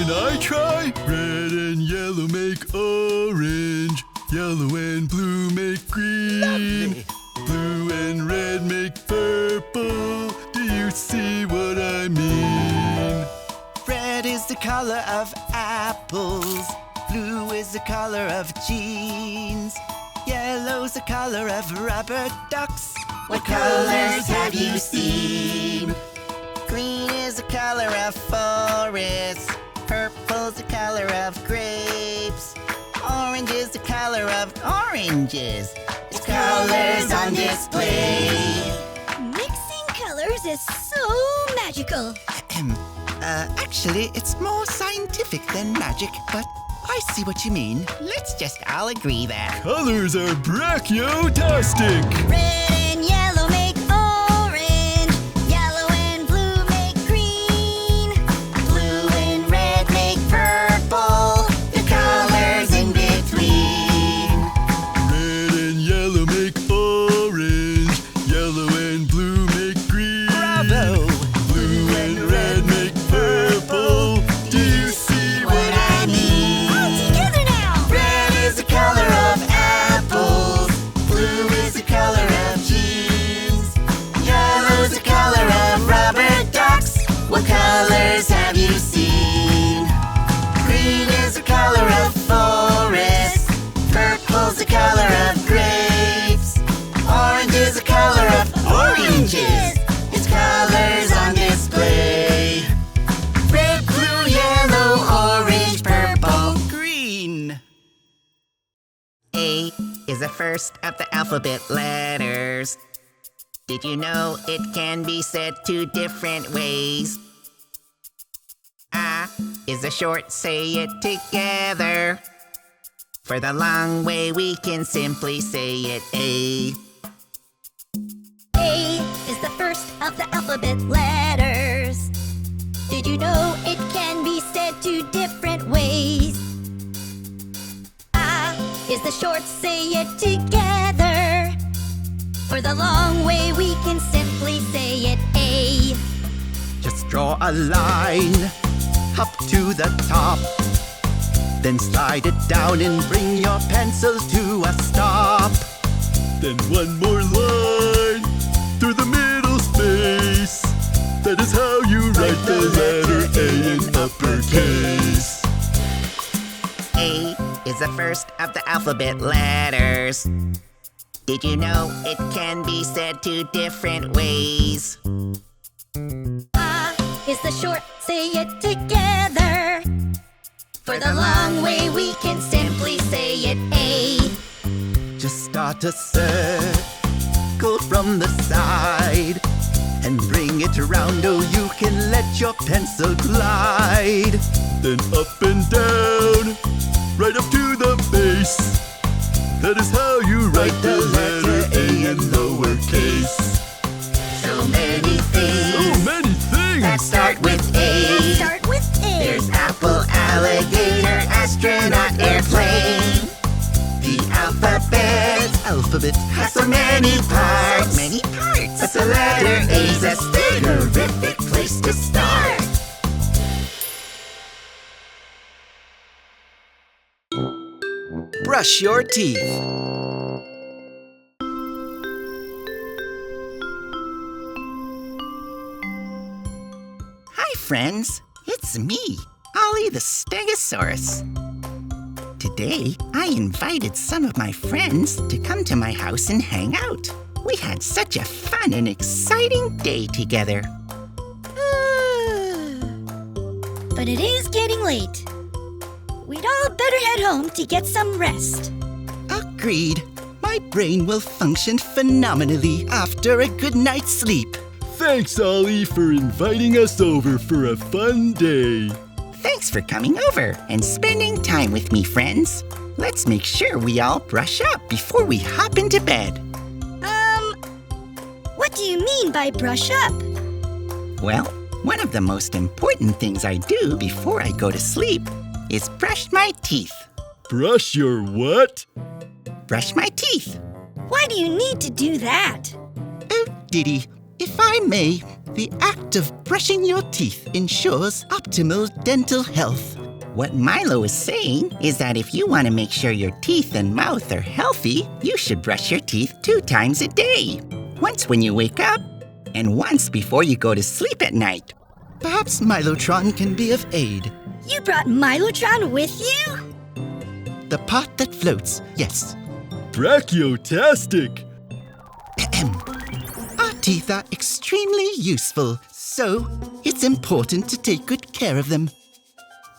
and I try. Red and yellow make orange. Yellow and blue make green. Lovely. Blue and red make purple. Do you see what I mean? Red is the color of apples. Blue is the color of jeans. Yellow's the color of rubber ducks. What colors have you seen? Green is the color of forests. Purple's the color of grapes. Orange is the color of oranges. It's colors on display. Mixing colors is so magical. Actually, it's more scientific than magic, but I see what you mean. Let's just all agree that Colors are brachiotastic. Red and yellow make orange. Yellow and blue make green. blue and red make purple. The colors in between. Red and yellow make orange. Yellow and blue make green. Bravo! Blue and red make purple. Do you see what I mean? All together now. Red is the color of apples. Blue is the color of jeans. Yellow's the color of rubber ducks. What colors have you seen? Green is the color of forests. Purple's the color of grapes. Orange is the color of oranges. It's colors on display. Red, blue, yellow, orange, purple, green. A is the first of the alphabet letters. Did you know it can be said two different ways? A is the short, say it together. For the long way, we can simply say it A. A is the first of the alphabet letters. Did you know it can be said two different ways? A is the short, say it together. For the long way, we can simply say it A. Just draw a line, hop to the top, then slide it down and bring your pencil to a stop. Then one more line through the middle space. That is how you write the letter A in uppercase. A is the first of the alphabet letters. Did you know it can be said two different ways? A is the short, say it together. For the long way, we can simply say it A. Just start a circle from the side and bring it around, oh, you can let your pencil glide. Then up and down, right up to the base. That is how you write the letter A in lowercase. So many things So many things! that start with A. Start with A. There's apple, alligator, astronaut, airplane. The alphabet has so many parts. But the letter A's a stego-rrific place to start. Brush your teeth. Hi, friends. It's me, Olley the Stegosaurus. Today, I invited some of my friends to come to my house and hang out. We had such a fun and exciting day together. But it is getting late. We'd all better head home to get some rest. Agreed. My brain will function phenomenally after a good night's sleep. Thanks, Olley, for inviting us over for a fun day. Thanks for coming over and spending time with me, friends. Let's make sure we all brush up before we hop into bed. What do you mean by brush up? Well, one of the most important things I do before I go to sleep is brush my teeth. Brush your what? Brush my teeth. Why do you need to do that? Oh, Diddy, If I may, the act of brushing your teeth ensures optimal dental health. What Milo is saying is that if you want to make sure your teeth and mouth are healthy, you should brush your teeth 2 times a day. Once when you wake up, and once before you go to sleep at night. Perhaps Milotron can be of aid. You brought Milotron with you? The part that floats, yes. Brachiotastic! Our teeth are extremely useful, so it's important to take good care of them.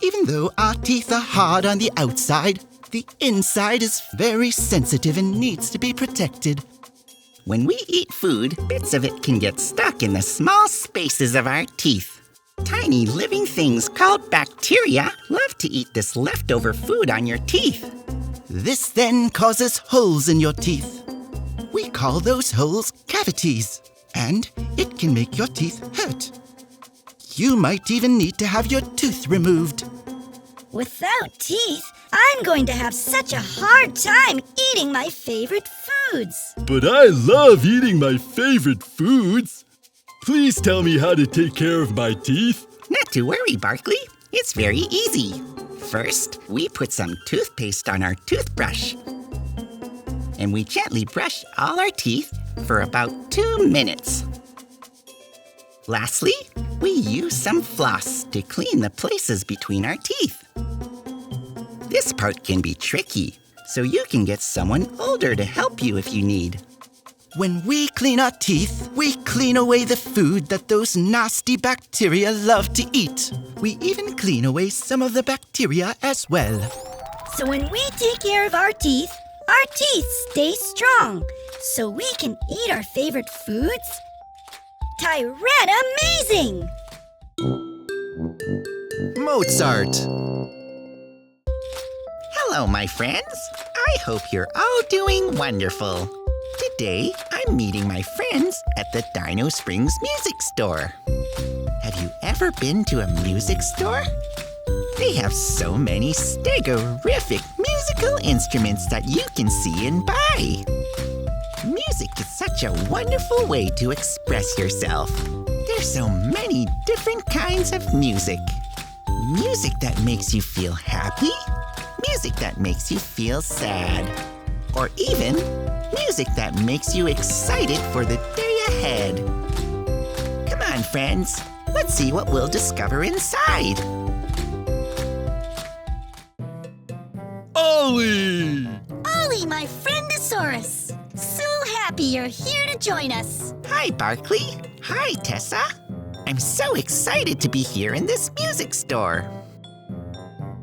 Even though our teeth are hard on the outside, the inside is very sensitive and needs to be protected. When we eat food, bits of it can get stuck in the small spaces of our teeth. Tiny living things called bacteria love to eat this leftover food on your teeth. This then causes holes in your teeth. We call those holes cavities, and it can make your teeth hurt. You might even need to have your tooth removed. Without teeth, I'm going to have such a hard time eating my favorite foods. But I love eating my favorite foods. Please tell me how to take care of my teeth. Not to worry, Barkley. It's very easy. First, we put some toothpaste on our toothbrush. And we gently brush all our teeth for about 2 minutes. Lastly, we use some floss to clean the places between our teeth. This part can be tricky, so you can get someone older to help you if you need. When we clean our teeth, we clean away the food that those nasty bacteria love to eat. We even clean away some of the bacteria as well. So when we take care of our teeth stay strong, so we can eat our favorite foods. Tyrann-amazing! Mozart. Hello, my friends. I hope you're all doing wonderful. Today, I'm meeting my friends at the Dino Springs Music Store. Have you ever been to a music store? They have so many stego-rrific musical instruments that you can see and buy. Music is such a wonderful way to express yourself. There's so many different kinds of music. Music that makes you feel happy, music that makes you feel sad, or even music that makes you excited for the day ahead. Come on, friends, let's see what we'll discover inside. Olley! Olley, my friendosaurus! So happy you're here to join us. Hi, Barkley. Hi, Tessa. I'm so excited to be here in this music store.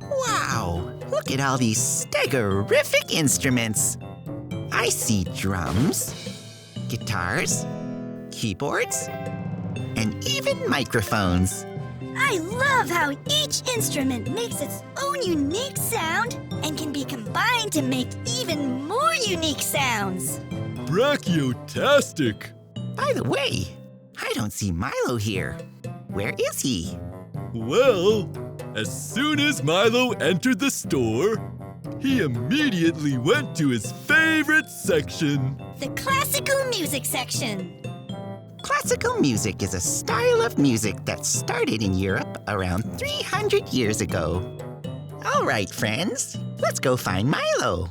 Wow, look at all these stego-rrific instruments. I see drums, guitars, keyboards, and even microphones. I love how each instrument makes its own unique sound and can be combined to make even more unique sounds. Brachiotastic! By the way, I don't see Milo here. Where is he? Well, as soon as Milo entered the store, he immediately went to his favorite section. The classical music section. Classical music is a style of music that started in Europe around 300 years ago. All right, friends, let's go find Milo.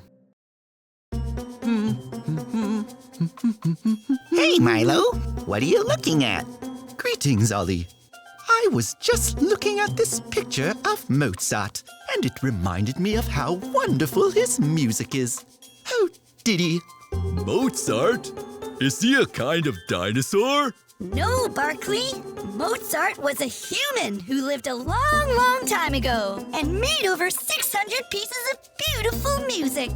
Hey, Milo, what are you looking at? Greetings, Olley. I was just looking at this picture of Mozart, and it reminded me of how wonderful his music is. Oh, Diddy. Mozart? Is he a kind of dinosaur? No, Barkley. Mozart was a human who lived a long, long time ago and made over 600 pieces of beautiful music.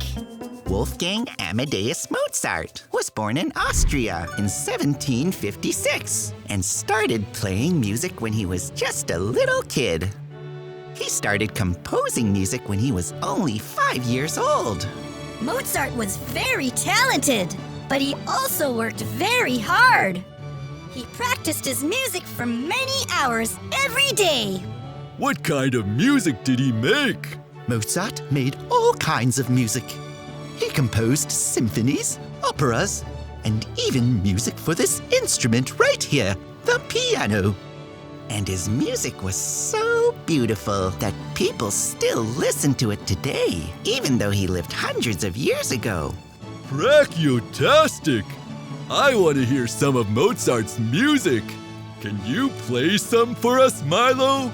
Wolfgang Amadeus Mozart was born in Austria in 1756 and started playing music when he was just a little kid. He started composing music when he was only 5 years old. Mozart was very talented, but he also worked very hard. He practiced his music for many hours every day. What kind of music did he make? Mozart made all kinds of music. He composed symphonies, operas, and even music for this instrument right here, the piano. And his music was so beautiful that people still listen to it today, even though he lived hundreds of years ago. Brachiotastic! I want to hear some of Mozart's music. Can you play some for us, Milo?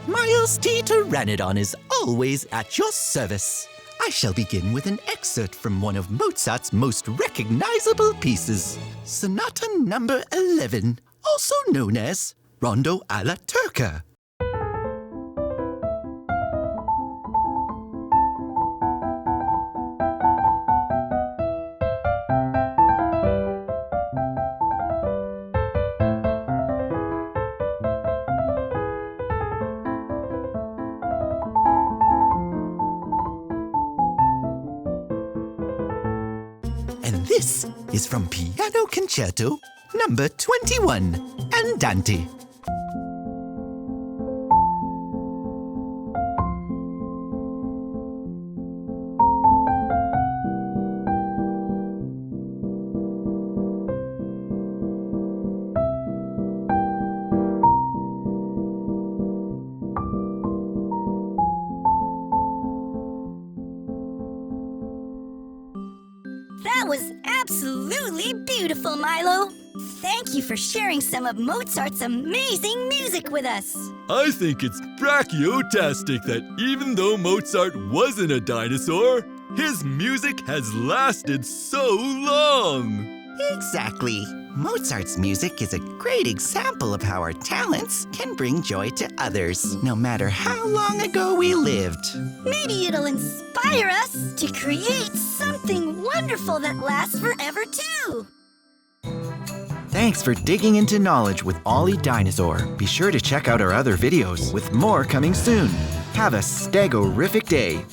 Miles T. Pteranodon is always at your service. I shall begin with an excerpt from one of Mozart's most recognizable pieces, Sonata Number 11, also known as Rondo alla Turca. And this is from Piano Concerto Number 21, Andante. That was absolutely beautiful, Milo. Thank you for sharing some of Mozart's amazing music with us. I think it's brachiotastic that even though Mozart wasn't a dinosaur, his music has lasted so long. Exactly. Mozart's music is a great example of how our talents can bring joy to others, no matter how long ago we lived. Maybe it'll inspire us to create something wonderful that lasts forever, too. Thanks for digging into knowledge with Olley Dinosaur. Be sure to check out our other videos with more coming soon. Have a stego-rrific day.